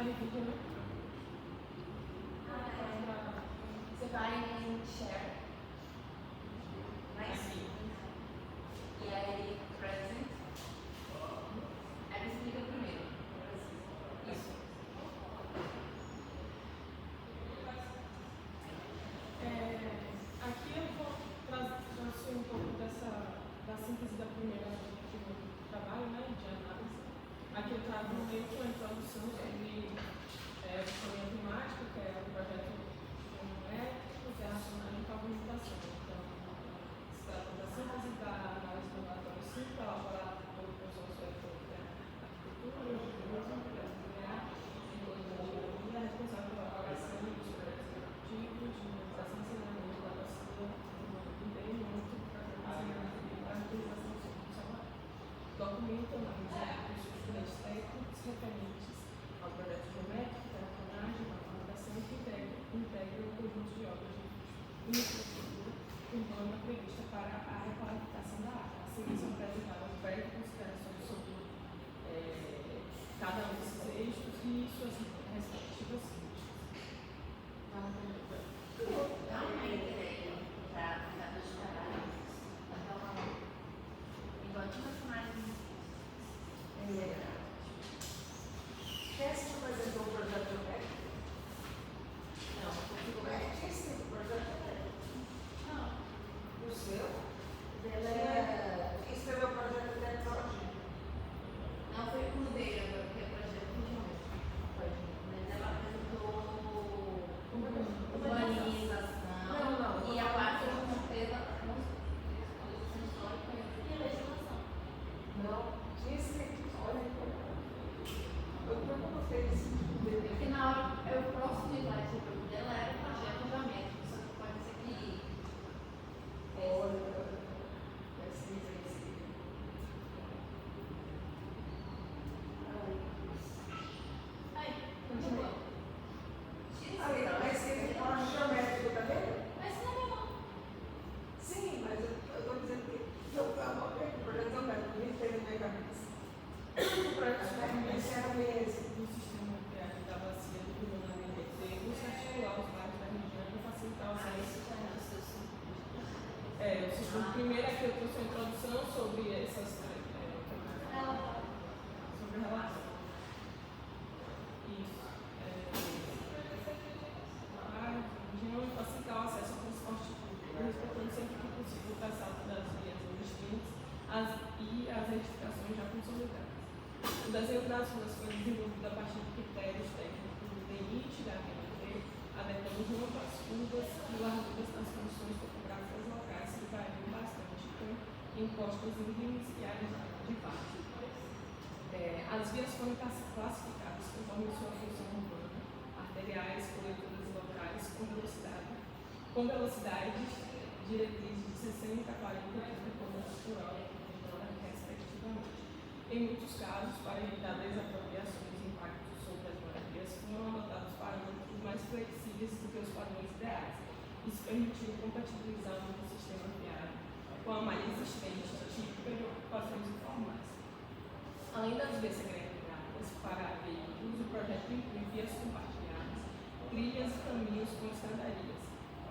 vídeo, né? Você vai em share, Aqui. e aí present, aí você clica primeiro. Isso. Aqui eu vou trazer um pouco da síntese da primeira trabalho, né, de análise. Aqui eu trago meio que uma introdução sobre o sistema climático, que é o projeto elétrico, que é a racionagem com a argumentação. Então, se trata da síntese da análise do relatório 5, elaborado pelo professor Suéter da Arquitetura, Urbanismo, Nuclear, e é responsável pela avaliação dos projetos executivos, de minimização e saneamento da bacia do meio ambiente para a utilização institucional. Documento analisa os estudantes técnicos referentes ao projeto geométrico, terraplanagem, manutenção e que integra o conjunto de obras de infraestrutura urbana prevista para a requalificação da área. Assim, são apresentadas breves considerações sobre cada um desses eixos e suas respectivas funções. Quer se apresentou o projeto elétrico? Não, esse projeto elétrico. O seu? Quem escreveu o projeto elétrico? Não foi com o dele agora, porque é projeto de novo. Mas ela apresentou urbanização e a parte de conservação histórica e legislação. Não, tinha escrito, olha, eu não gostei desse tipo dele. Porque na hora, o próximo slide dela era o projeto geométrico, só que pode ser que Olha, pesquisa esse. Aí, continua. Aí, mas ele fala geométrico, tá vendo? Mas não é não. Sim, mas eu estou dizendo que eu anotei o projeto elétrico, me fez na minha cabeça. O projeto Esse era o mesmo. do sistema nuclear da bacia do Rio Grande busca articular os bairros da região para facilitar o acesso. O primeiro aqui eu trouxe uma introdução sobre essas sobre a relação. Isso. A região facilitar o acesso ao transporte público, respeitando sempre que possível o traçado das vias existentes e as edificações já consolidadas. O desenho das ruas foi desenvolvido a partir de critérios técnicos do DENIT, da RMT, adequando junto às curvas e larguras das condições topográficas locais que variam bastante, com encostas íngremes e áreas de várzea. As vias foram classificadas conforme sua função urbana, arteriais, coletoras e locais, com velocidades diretrizes de 60, 40 e 30 km por hora, respectivamente. Em muitos casos, para evitar desapropriações e impactos sobre as moradias, foram adotados parâmetros mais flexíveis do que os padrões ideais. Isso permitiu compatibilizar o novo sistema viário com a malha existente, típica de ocupações informais. Além das vias segregadas para veículos, o projeto inclui vias compartilhadas, trilhas e caminhos com estradarias,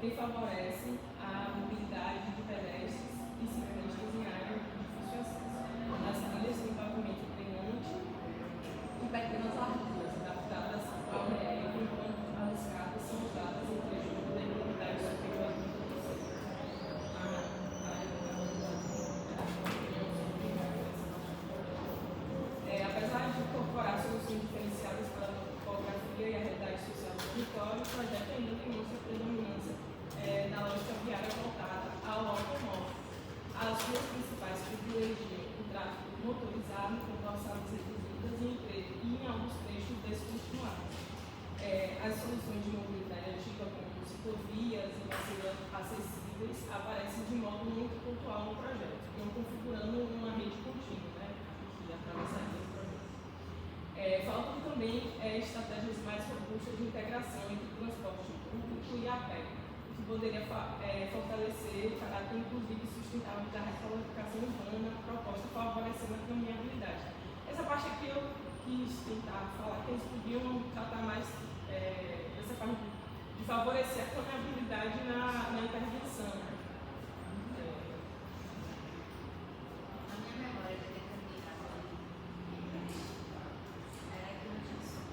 que favorecem a mobilidade de pedestres e ciclistas em área de difícil acesso. As trilhas têm pavimento drenante e pequenas larguras adaptadas ao relievo, enquanto as escadas são usadas em trecho de densidade superior a 30%. Apesar de incorporar soluções diferenciadas para a topografia e a realidade social do território, o projeto ainda demonstra a predominância da lógica viária voltada ao automóvel. As duas principais privilegiam o tráfego motorizado com calçadas reduzidas e em alguns trechos descontinuados. As soluções de mobilidade ativa como ciclovias e bacias acessíveis aparecem de modo muito pontual no projeto, não configurando uma rede contínua, né, que atravessaria o projeto. Faltam também estratégias mais robustas de integração entre o transporte público e a pé, que poderia fortalecer o caráter inclusivo e sustentável da requalificação urbana proposta favorecendo a caminhabilidade. Essa parte aqui eu quis tentar falar que eles podiam tratar mais dessa forma de favorecer a confiabilidade na intervenção. Na minha memória de determinação, era que não tinha som.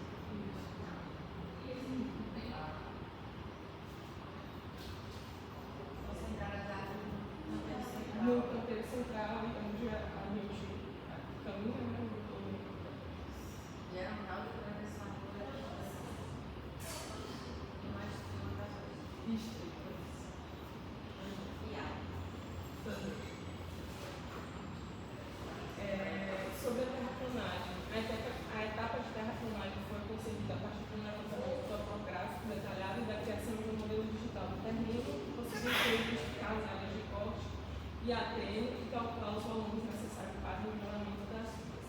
Só centralizado no canteiro central. No canteiro central, onde a gente caminha, né? E era um tal de prevenção e mais limitações. Distritos. Sobre a terraplanagem. A etapa de terraplanagem foi concebida a partir do levantamento topográfico detalhado e da criação de um modelo digital do terreno que possibilitou identificar as áreas de corte e ATM e calcular os volumes necessários para o nivelamento das vias.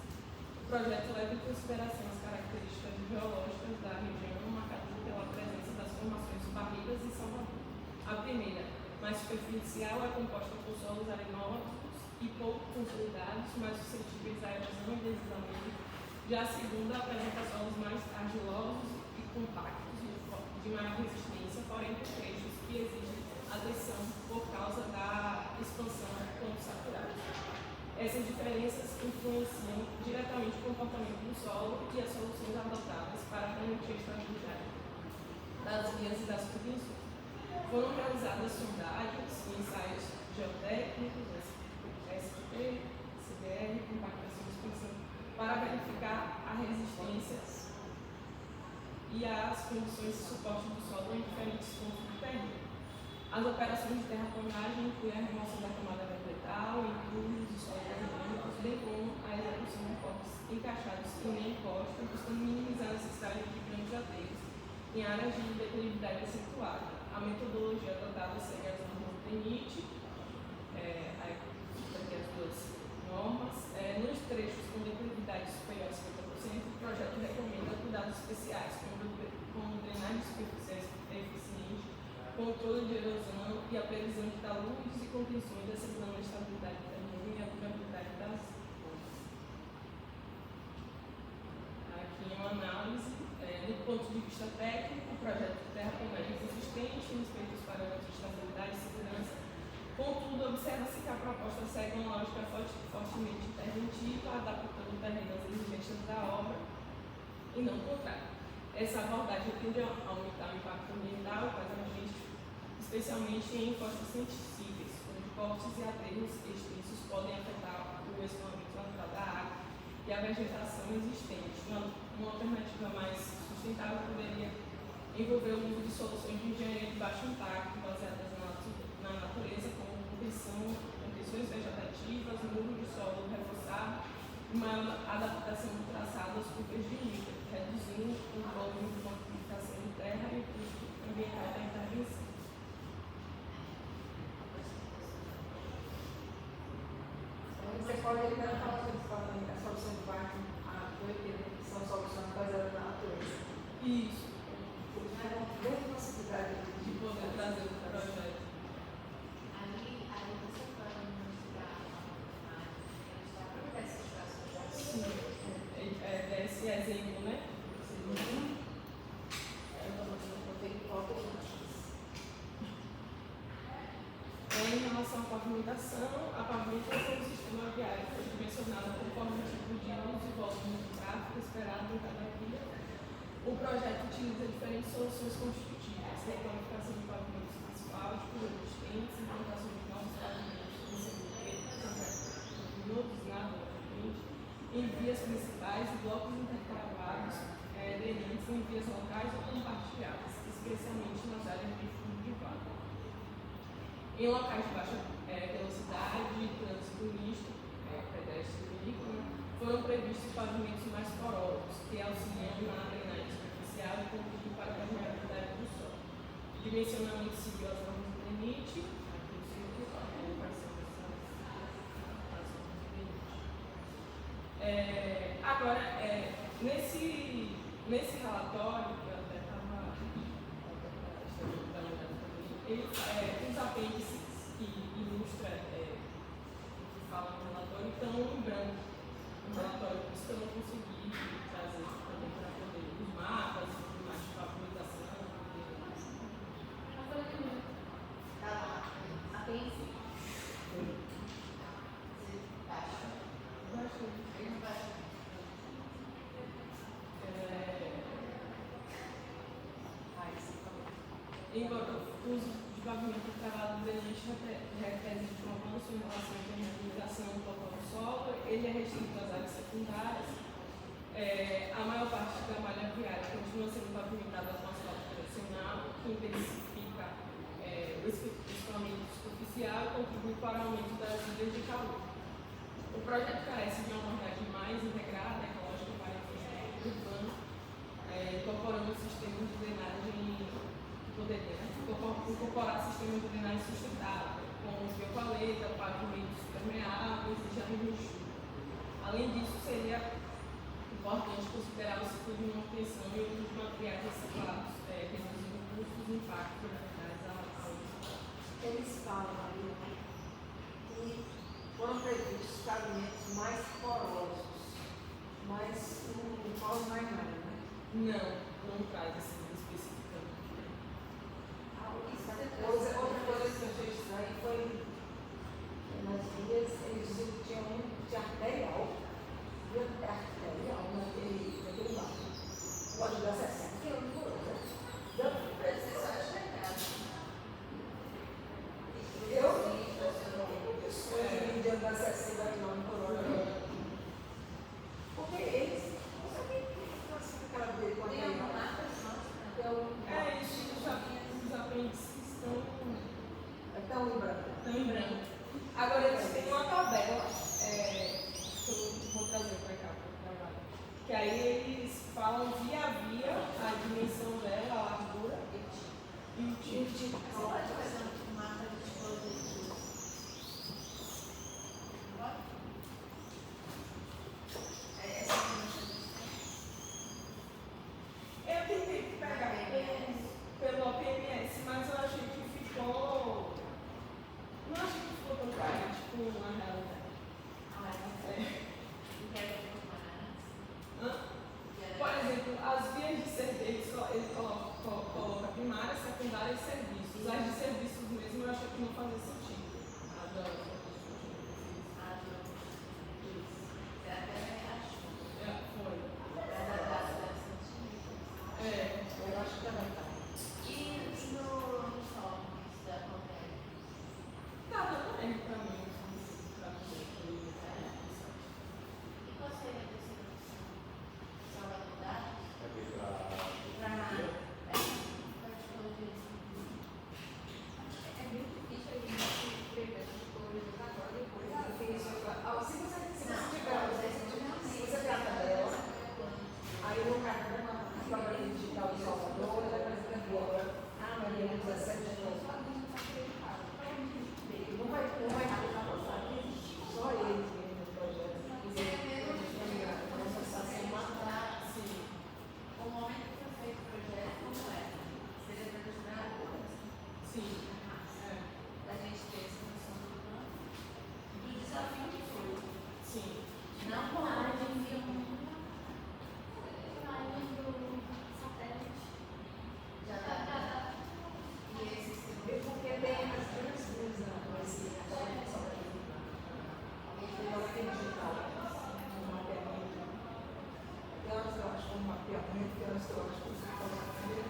O projeto leva em consideração as características geológicas da região, marcadas pela presença das formações barrigas e salvador. A primeira, mais superficial, é composta por solos arenosos e pouco consolidados, mais suscetíveis à erosão e deslizamento. Já a segunda apresenta solos mais argilosos e compactos, de maior resistência, porém com trechos que exigem atenção por causa da expansão quando saturados. Essas diferenças influenciam diretamente o comportamento do solo e as soluções adotadas para garantir a estabilidade das vias e das subvenções. Foram realizadas sondagens e ensaios geotécnicos, ST, CBR, compactação e expansão, para verificar a resistência e as condições de suporte do solo em diferentes pontos do terreno. As operações de terraplanagem incluem a remoção da camada vegetal, entulhos e solos orgânicos, bem como a execução de cortes encaixados em meia encosta, buscando minimizar a necessidade de grandes aterros em áreas de declividade acentuada. A metodologia adotada segue as normas do DENIT, aqui as duas normas. Nos trechos com declividade superior a 50%, o projeto recomenda cuidados especiais, como drenagem superficial eficiente, controle de erosão e a previsão de taludes e contenções, assegurando a estabilidade do terreno e a durabilidade das pontes. Aqui é uma análise. Do ponto de vista técnico, o projeto de terraplanagem existente respeita os parâmetros de estabilidade e segurança. Contudo, observa-se que a proposta segue uma lógica fortemente interventiva, adaptando o terreno às exigências da obra e não o contrário. Essa abordagem tende a aumentar o impacto ambiental e paisagístico, especialmente em encostas sensíveis, onde cortes e aterros extensos podem afetar o escoamento natural da água e a vegetação existente. Uma alternativa mais sustentável poderia envolver o uso de soluções de engenharia de baixo impacto, baseadas na natureza, como contenções vegetativas, muro de solo reforçado, uma adaptação do traçado às curvas de nível, reduzindo o volume de modificação de terra e o custo ambiental da intervenção. Você pode ainda falar sobre a solução de barco, que são soluções baseadas na natureza. Isso. Dentro da cidade De poder trazer o projeto. Ali você pode mostrar a própria situação. Sim. Esse exemplo, né? Em relação à pavimentação é um sistema viário que foi dimensionado conforme o tipo de uso e volume de tráfego esperado em cada via. O projeto utiliza diferentes soluções construtivas, requalificação de pavimentos asfálticos existentes, implantação de novos pavimentos em vias principais e blocos intercalados drenantes em vias locais ou compartilhadas, especialmente nas áreas de fundo de vaga. Em locais de baixa velocidade, trânsito misto, pedestre e veículo, foram previstos pavimentos mais porosos, que auxiliam na drenagem superficial e contribuem para a permeabilidade do solo. Dimensionamento seguiu as normas do DENIT, aqui no centro, a colocação agora, nesse relatório, que eu até estava ele os apêndices que ilustram que falam no relatório estão em branco. No relatório, por isso que eu não consegui embora o uso de pavimento travado drenante represente um avanço em relação à impermeabilização total do solo, ele é restrito às áreas secundárias. A maior parte da malha viária continua sendo pavimentada com asfalto tradicional, que intensifica o escoamento superficial e contribui para o aumento das ilhas de calor. O projeto carece de uma abordagem mais integrada, ecológica para a infraestrutura urbana, incorporando sistemas de drenagem que poderia incorporar sistemas de drenagem sustentável, como biopaleta, pavimentos permeáveis e jardim de chuva. Além disso, seria importante considerar o ciclo de manutenção e outros materiais reciclados, reduzindo custos e impactos ambientais ao uso. Eles falam ali que foram previstos pavimentos mais porosos, mas não fala mais nada, né? Não traz assim especificamente. Outra coisa que eu achei estranha foi que nas vias eles diziam que tinha um de arterial, naquele lado. Pode dar 60 km por hora. Eu de andar 60 km por hora. Porque eles não sabem que classificar dele com Tem arterial. alguma marca? Isso, os apêndices Estão em branco. estão em branco. Agora eles têm uma tabela, que eu vou trazer para cá, para trabalho. Que aí eles falam via a via, a dimensão dela, a largura e o tipo. Você pode fazer uma mapa de tipologia? Pode? Essa Eu tentei pegar pelo OPMS, mas eu achei que ficou. Não achei que ficou tão carente com a realidade. Por exemplo, as vias de serviço, ele coloca primária, secundária e serviços. As de serviços mesmo eu achei que não fazia sentido. Foi. Eu acho que também tá. E no sol da Contém? Tá dando erro pra mim. Pra poder. E qual seria a destinação? Só vai mudar? É muito difícil a gente escrever as coisas agora depois. Se você trata dela, aí no cartão, a prova digital de Salvador, ele apresenta agora. Maria 17 de novo. Não vai passar. Só ele mesmo no projeto. O momento que foi feito o projeto, como é? Seria para ajudar Sim. a gente ter essa noção do desafio que foi. Sim. Não com a área de filme. Já dá. E esse segundo. Porque tem as duas coisas, esse digital, um mapeamento. Tem horas que eu acho um mapeamento, tem horas que eu acho que você pode fazer.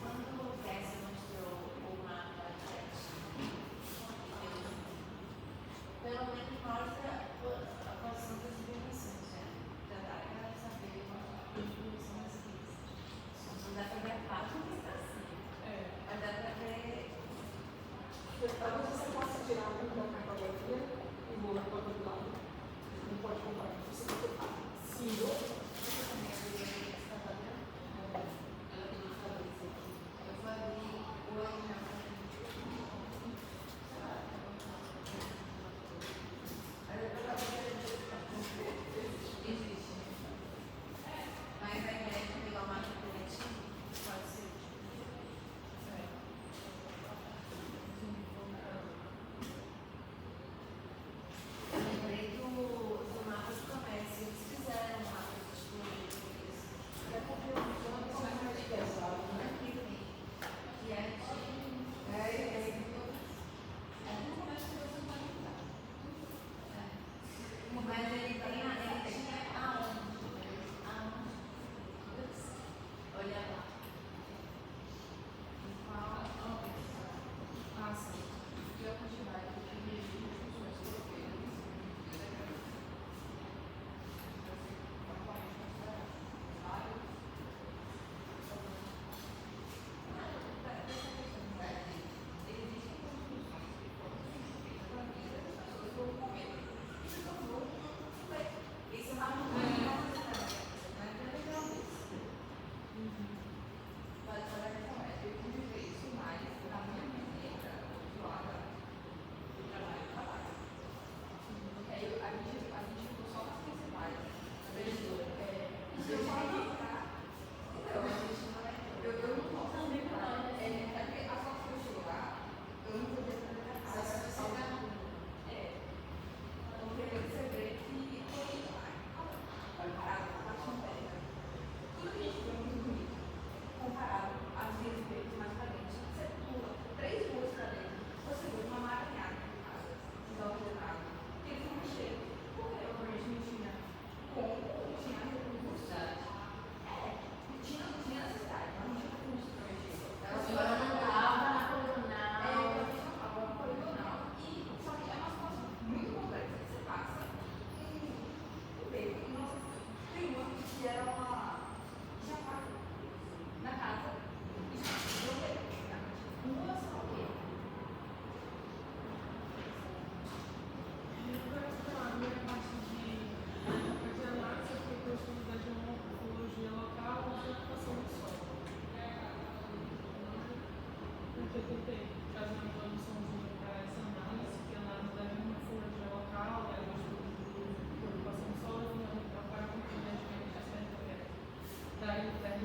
Quando o Cassie mostrou o mapa pelo menos mostra a posição das dimensões, né? Já dá para saber a dimensão das vias. Não dá para ver a parte que está assim, mas dá para ver. Talvez você possa tirar um da cartografia e botar para o outro lado. Não pode comparar, você pode comparar. Sim. Você também é do que está fazendo?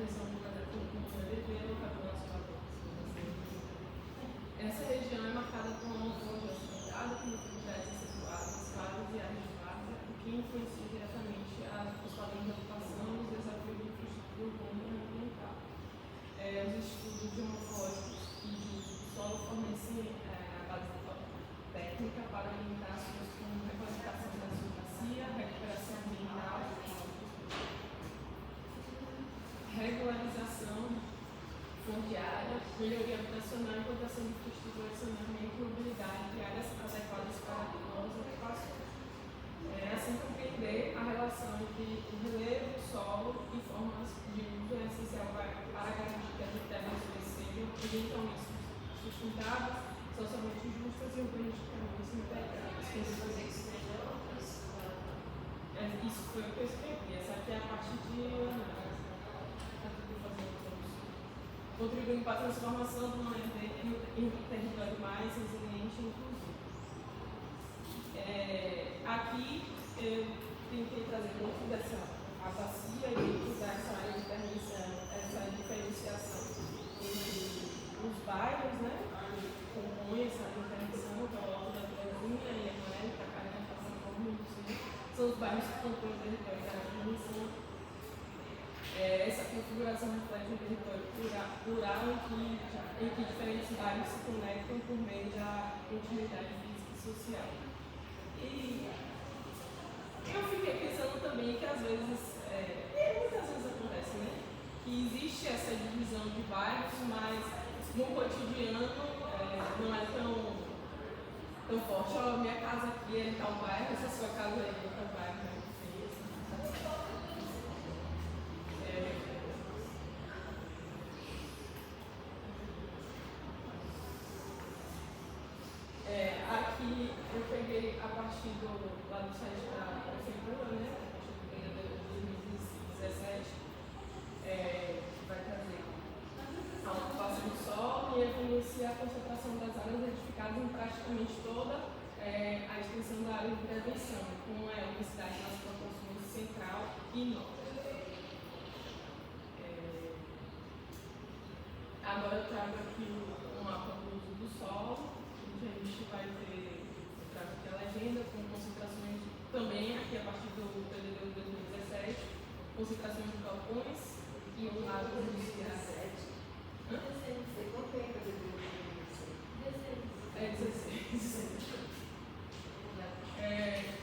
intervenção do projeto como PDV, o Campeonato Nacional. Essa região é marcada por uma morfologia acidentada, com atividades acentuadas, claras e áreas de várzea, o que influencia diretamente os padrões de ocupação e os desafios de infraestrutura urbana e ambiental. Os estudos geomorfológicos e de uso do solo fornecem a base técnica para orientar ações como requalificação da bacia, recuperação ambiental, regularização fundiária, melhoria habitacional, implantação de infraestrutura de saneamento e mobilidade de áreas adequadas para novas ocupações. Assim compreender a relação entre o relevo, solo e formas de uso é essencial para garantir que as intervenções sejam ambientalmente sustentáveis, socialmente justas e urbanisticamente integradas. Isso foi o que eu escrevi. Essa aqui é a parte de análise. Contribuindo para a transformação de uma em um território mais resiliente e inclusivo. Aqui eu tentei trazer dentro dessa bacia e dentro dessa área de intervenção essa diferenciação entre os bairros, né, que compõem essa intervenção, que é o Alto da Terezinha e a América, a Carne, a Passapão, são os bairros que compõem o território da intervenção. Essa configuração reflete um território plural em que diferentes bairros se conectam por meio da continuidade física e social. E eu fiquei pensando também que às vezes, muitas vezes acontece, né? Que existe essa divisão de bairros, mas no cotidiano não é tão forte. Ó, minha casa aqui é em tal bairro, essa sua casa é em outro bairro, né? Aqui eu peguei a partir lá do site da prefeitura, né? A partir do PDD de 2017, vai trazer a ocupação do solo e evidencia a concentração das áreas edificadas em praticamente toda a extensão da área de intervenção, com a unicidade nas proporções central e norte. Agora eu trago aqui o mapa do uso do solo, onde a gente vai ter, eu trago aqui a legenda com concentrações também, aqui a partir do PDD de 2017, concentrações de galpões e um lado industrial. 16.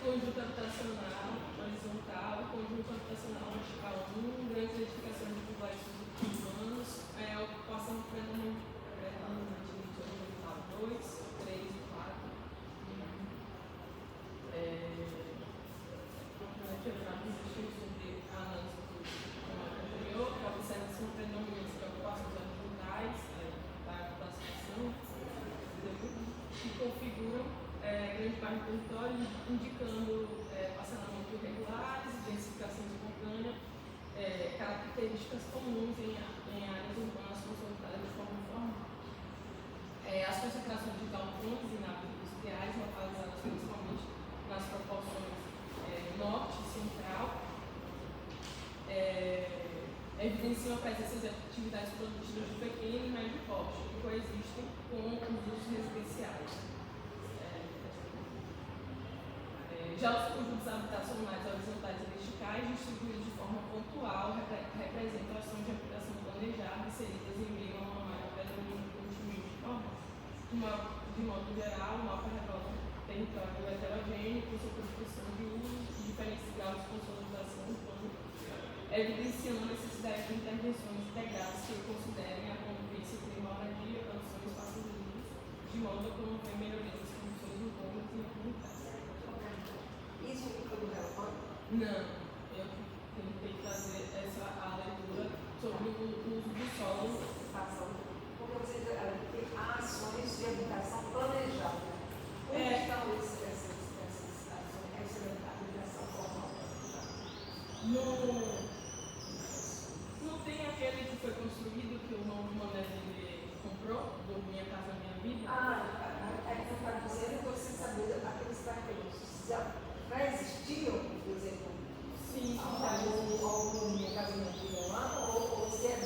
Conjunto habitacional horizontal, conjunto habitacional vertical 1, grandes edificações de complexos urbanos, ocupação predominante horizontal 2, 3 e 4. Sobre a análise do anterior, a observação predominante de ocupações horizontais, da classificação, que configuram grande parte do território, indicando parcelamento irregulares, densificação espontânea, características comuns em áreas urbanas consolidadas de forma informal. As concentrações de galpões e naves industriais, localizadas principalmente nas proporções norte e central, evidenciam a presença de atividades produtivas de pequeno e médio porte, que coexistem com os usos residenciais. Já os conjuntos habitacionais horizontais e verticais, distribuídos de forma pontual, representam ações de habitação planejada inseridas em meio a uma maior predomínio informal. De modo geral, o mapa revela um território heterogêneo com sua construção de uso e diferentes graus de consolidação urbana, evidenciando a necessidade de intervenções integradas que considerem a convivência entre moradia, produção e espaços livres, de modo a promover melhoria das condições urbanas e comunitárias. Isso fica no relatório? Não, eu tentei fazer a leitura sobre o uso do solo. Porque você tem ações de habitação planejada. Onde estão essas ações, essa habitação formal planejada? Não tem aquele que foi construído que o novo Mané comprou, do Minha Casa Minha Vida? É que eu estava dizendo que você sabia aqueles carteiros. Já existiam, por exemplo, sim, algum Minha Casa Minha Vida lá, ou se é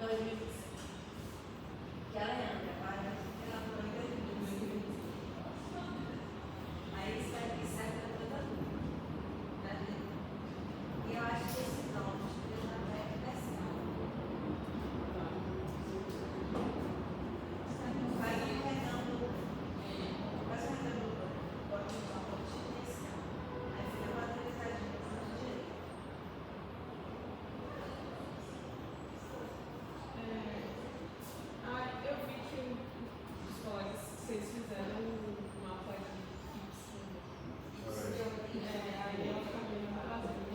2025. Que ela entra, mas ela não entra em 2025. Aí isso vai vir certo para toda mundo. E eu acho que esse nome de Deus não vai crescer. Vai enredando, vai se enredando, pode usar uma pontinha nesse ano. Aí fica uma utilizadinha para o direito. Eu vi que os colegas, vocês fizeram uma coisa fixa. Aí eu acabei não trazendo.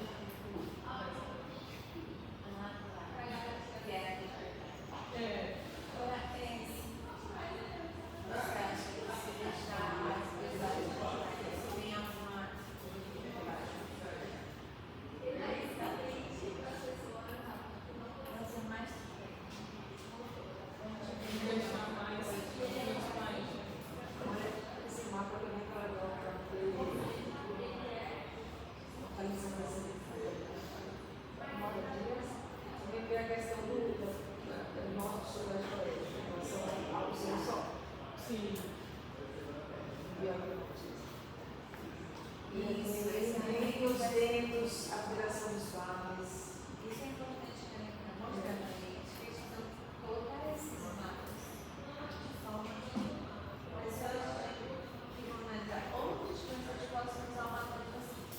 Deixar mais transparente. Esse mapa também está legal para ter localização dessa também tem a questão do norte sul da história, em relação ao sensor. Sim. E os ventos, a viração dos vales. Isso é importante também para mostrar para a gente que eles precisam colocar esses mapas de forma que pessoas que vão analisar outras pessoas possam usar o mapa de vocês.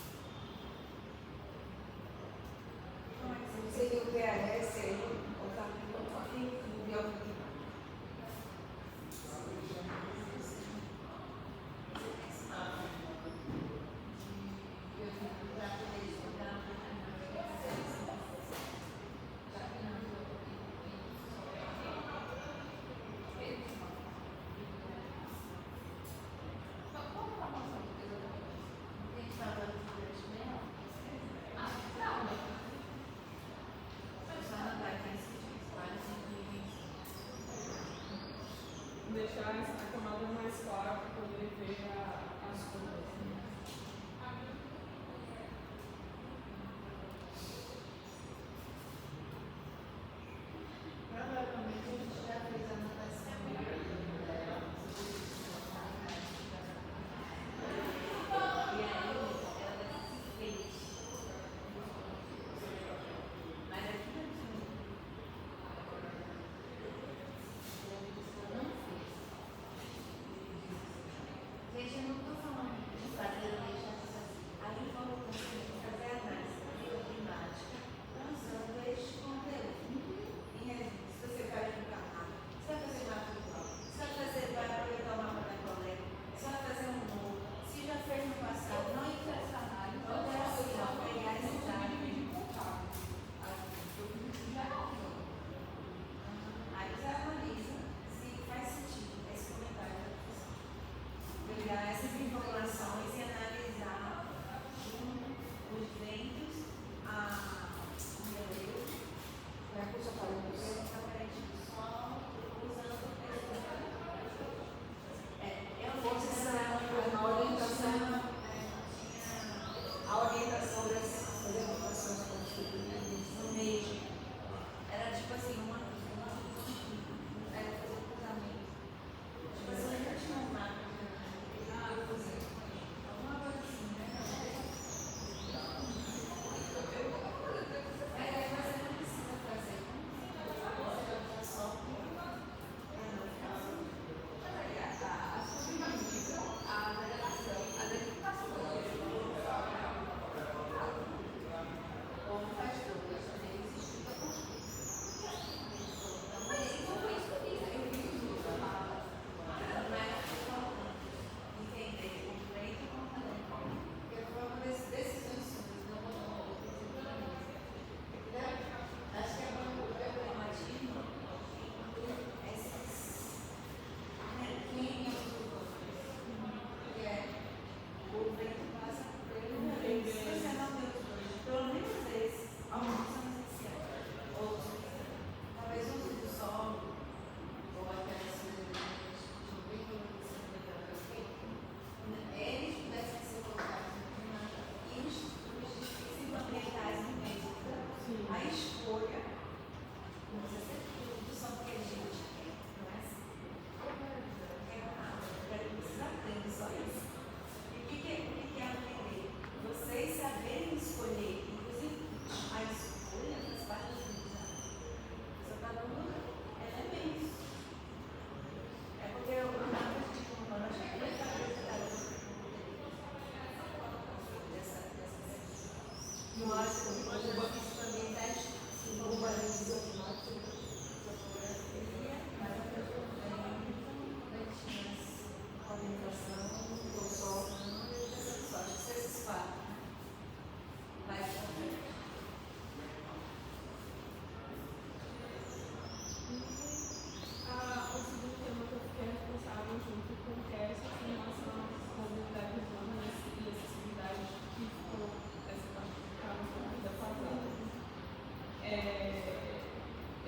Seria o PRS aí, botar no biótipo. Deixar a camada mais clara para poder ver as cores. Provavelmente a gente já fez a anotação. E aí ela fez. Mas aqui não tinha. Não fez. Gente, eu não estou falando de fazer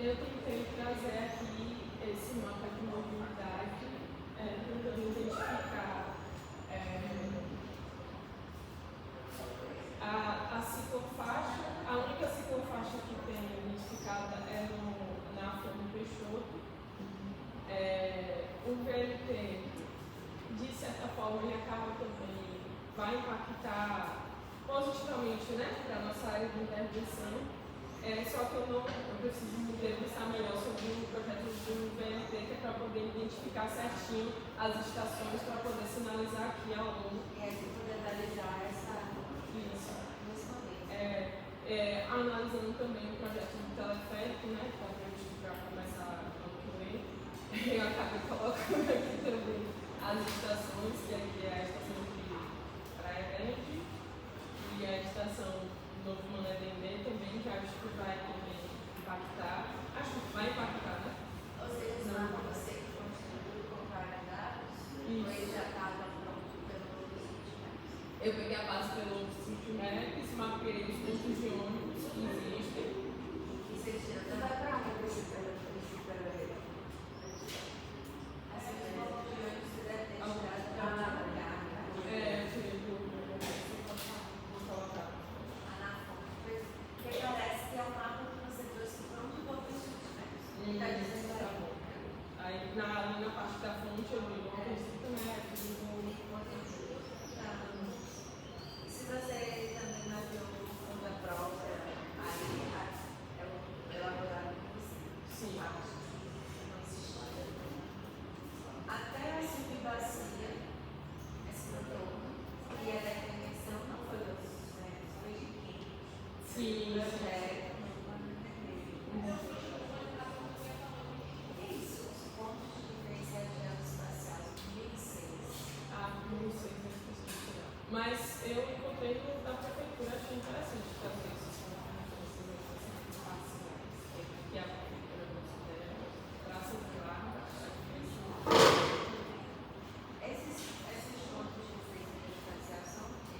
Eu tentei trazer aqui esse mapa de mobilidade, tentando identificar a ciclofaixa. A única ciclofaixa que tem identificada é na Fernando Peixoto. O VLT, de certa forma, ele acaba também, vai impactar positivamente, né, para a nossa área de intervenção. Só que eu preciso me debruçar melhor sobre o projeto do VLT, que é para poder identificar certinho as estações para poder sinalizar aqui ao longo. E aí poder analisar essa. Isso. Nesse momento. Analisando também o projeto do teleférico, né, que está previsto para começar ano que vem. Eu acabei colocando aqui também as estações, que aqui é a estação de Praia Grande e a estação Novo Mané Dendê também, que acho que vai também impactar. Acho que vai impactar, né? Ou seja, não é você que construiu com vários dados, ou ele já estava pronto pelo Google. Eu peguei a base pelo Google Maps, mapeei os pontos de ônibus que existem. E você tira Você vai para onde esse peraí? assim, os pontos de ônibus você deve ter tirado para navegar. Eu tirei do Google Maps, vou colocar. Porque parece que é o mapa que você trouxe pronto do OpenStreetMaps. Ele está dizendo Tá bom. Aí na parte da fonte eu vi o OpenStreetMap, E se você também mapeou conta própria, aí é o elaborado por você. sim. Não existe nada. Até a subbacia, esse contorno, e a definição não foi do OpenStreetMaps, foi de quem? Sim. Projeto, é isso, os pontos de referência geoespaciais de 2006. Não sei se as pessoas tiraram. Mas eu encontrei no da prefeitura, achei interessante fazer esses pontos parciais. Que a prefeitura considera praça de larga, Esses pontos de referência geoespacial são o que?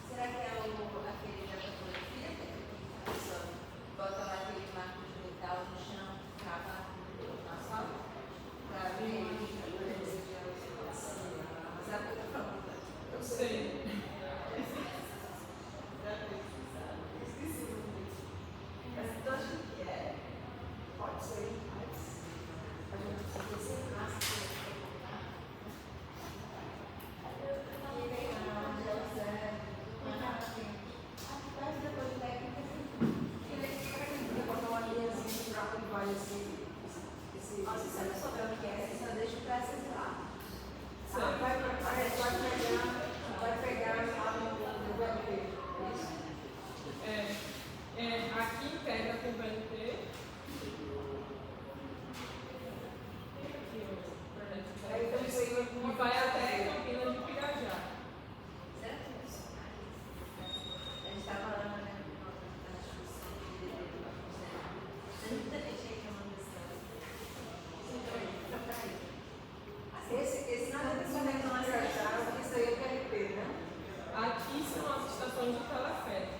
Será que é aquele da topografia? Que a pessoa bota lá aquele marco de metal no chão, cava na sala, para ver a referência geoespacial. Sabe o que eu estou falando? eu sei. Esqueci o nome. Mas então acho que pode ser, mas a gente precisa ser clássico. Nossa, se eu não souber o que é, você só deixa para acessar. Vai pegar no VLT, é isso? Aqui integra com o VLT. Então isso aí E vai até Campinas de Pirajá. Certo? A gente estava falando na discussão de tem muita gente aí que é uma questão. Esse não é somente uma estação, isso aí é o VLT, né? Aqui são as estações de teleférico.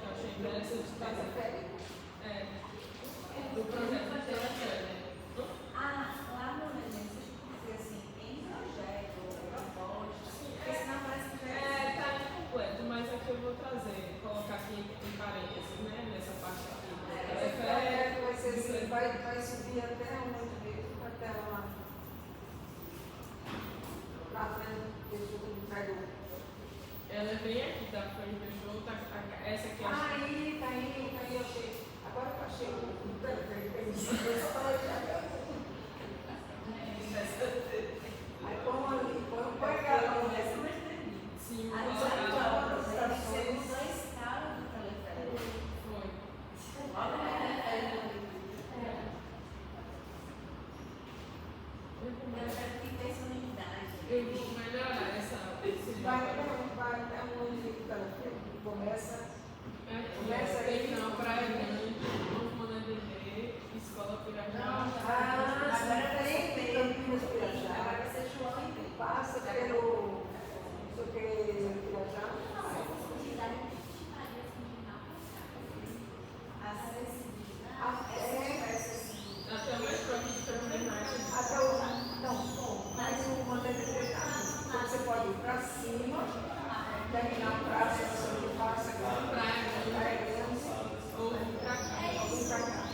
Eu achei interessante trazer. Do projeto de teleférico. Lá no Enem, você dizer assim, em projeto, proposta, porque senão parece que já é. Tá incompleto, mas aqui eu vou trazer, colocar aqui em parênteses, né? Nessa parte aqui. Teleférico, Vai ser assim, vai subir até onde mesmo, até lá. Lá frente, deixa eu pegar. ela é bem aqui, tá? Fernando Peixoto, essa aqui é a Aí, eu achei. Agora que eu achei o perfeito. Aí põe ali, põe um pegadão nessa. sim, A gente colocada. você usou a escala do teleférico. Foi. Eu quero que personalidade. Eu vou melhorar esse Vai até onde o telefone começa. Aqui, tem